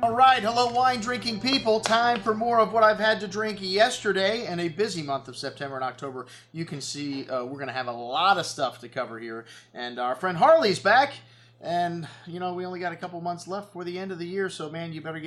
All right, hello wine drinking people. Time for more of what I've had to drink yesterday and a busy month of September and October. You can see we're going to have a lot of stuff to cover here. And our friend Harley's back. And, you know, we only got a couple months left for the end of the year. So, man, you better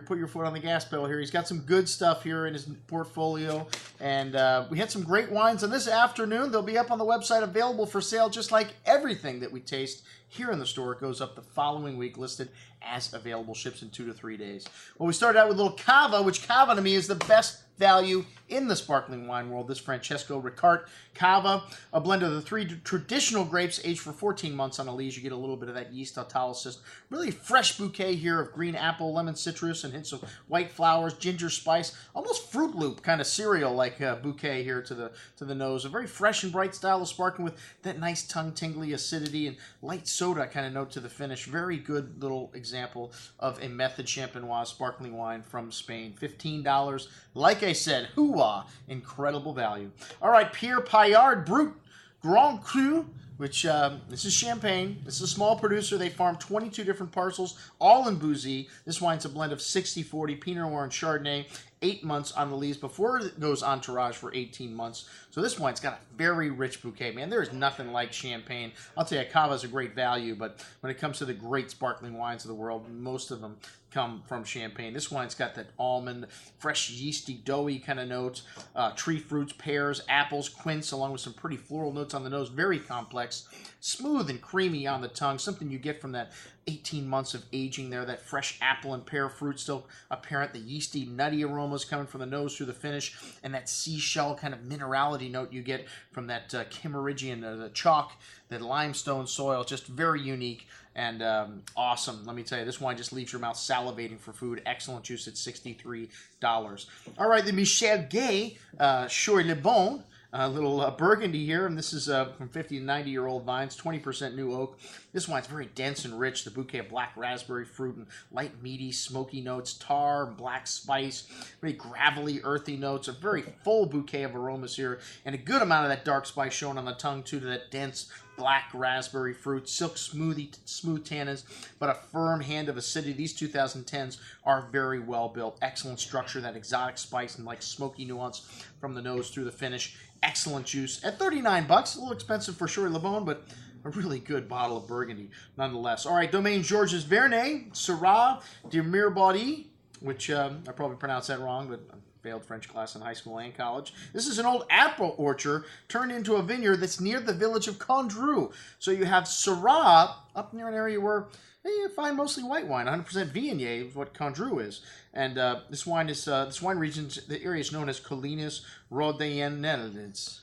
put your foot on the gas pedal here. He's got some good stuff here in his portfolio. And we had some great wines on this afternoon. They'll be up on the website, available for sale, just like everything that we taste here in the store. It goes up the following week, listed as available, ships in 2 to 3 days. Well, we started out with a little cava, which cava to me is the best value in the sparkling wine world. This Francesco Ricart cava, a blend of the 3 traditional grapes aged for 14 months on a lees. You get a little bit of that yeast autolysis. Really fresh bouquet here of green apple, lemon citrus, and hints of white flowers, ginger spice, almost Fruit Loop kind of cereal-like bouquet here to the nose. A very fresh and bright style of sparkling with that nice tongue-tingly acidity and light soda kind of note to the finish. Very good little example of a method champenoise sparkling wine from Spain. $15. Like I said, hoo-ah, incredible value. All right, Pierre Paillard Brut Grand Cru, which this is Champagne. This is a small producer. They farm 22 different parcels, all in Bouzy. This wine's a blend of 60-40 Pinot Noir and Chardonnay, 8 months on the lees before it goes entourage for 18 months. So this wine's got a very rich bouquet, man. There is nothing like Champagne. I'll tell you, cava is a great value, but when it comes to the great sparkling wines of the world, most of them come from Champagne. This wine's got that almond, fresh, yeasty, doughy kind of notes, tree fruits, pears, apples, quince, along with some pretty floral notes on the nose. Very complex, smooth and creamy on the tongue, something you get from that 18 months of aging there. That fresh apple and pear fruit still apparent, the yeasty, nutty aromas coming from the nose through the finish, and that seashell kind of minerality note you get from that Kimmeridgian, the chalk, that limestone soil. Just very unique and awesome. Let me tell you, this wine just leaves your mouth salivating for food. Excellent juice at $63. All right, the Michel Gay Choix Le Bon. A little Burgundy here, and this is from 50 to 90-year-old vines, 20% new oak. This wine's very dense and rich. The bouquet of black raspberry fruit and light, meaty, smoky notes, tar, black spice, very gravelly, earthy notes. A very full bouquet of aromas here, and a good amount of that dark spice shown on the tongue, too, to that dense black raspberry fruit, silk smooth tannins, but a firm hand of acidity. These 2010s are very well built. Excellent structure, that exotic spice and like smoky nuance from the nose through the finish. Excellent juice at $39. A little expensive for Choix Le Bon, but a really good bottle of Burgundy nonetheless. All right, Domaine Georges Vernay, Syrah de Mirebaldi, which I probably pronounced that wrong, but I failed French class in high school and college. This is an old apple orchard turned into a vineyard that's near the village of Condrieu. So you have Syrah up near an area where you find mostly white wine. 100% Viognier is what Condrieu is. And this wine region, the area is known as Colinas Rhodiennes.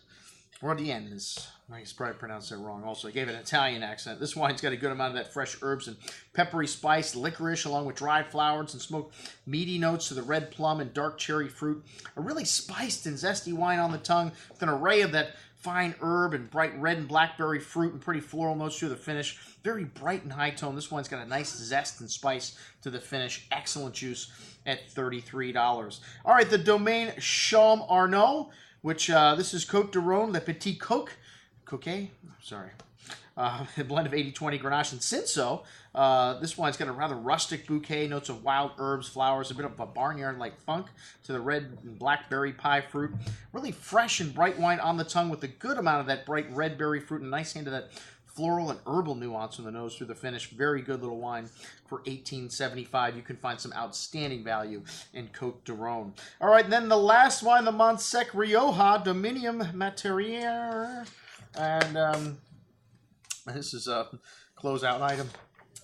I probably pronounced that wrong also. I gave it an Italian accent. This wine's got a good amount of that fresh herbs and peppery spice, licorice, along with dried flowers and smoked meaty notes to the red plum and dark cherry fruit. A really spiced and zesty wine on the tongue with an array of that fine herb and bright red and blackberry fruit and pretty floral notes through the finish. Very bright and high tone. This one's got a nice zest and spice to the finish. Excellent juice at $33. All right, the Domaine Chaume Arnaud, which this is Cote de Rhone, Le Petit Coquet, sorry. A blend of 80-20 Grenache and Cinsault. This wine's got a rather rustic bouquet, notes of wild herbs, flowers, a bit of a barnyard-like funk to the red and blackberry pie fruit. Really fresh and bright wine on the tongue with a good amount of that bright red berry fruit and a nice hint of that floral and herbal nuance in the nose through the finish. Very good little wine for $18.75. You can find some outstanding value in Cote de Rhone. All right, and then the last wine, the Montsec Rioja Dominium Materier. And this is a closeout item.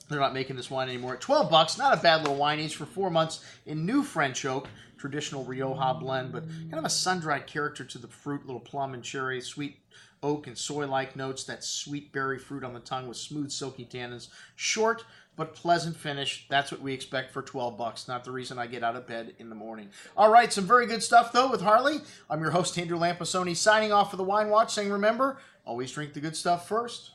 They're not making this wine anymore. At $12, not a bad little wine, aged for 4 months in new French oak. Traditional Rioja blend, but kind of a sun-dried character to the fruit, little plum and cherry, sweet oak and soy-like notes, that sweet berry fruit on the tongue with smooth, silky tannins. Short but pleasant finish. That's what we expect for $12. Not the reason I get out of bed in the morning. All right, some very good stuff, though, with Harley. I'm your host, Andrew Lampasoni, signing off for the Wine Watch, saying remember, always drink the good stuff first.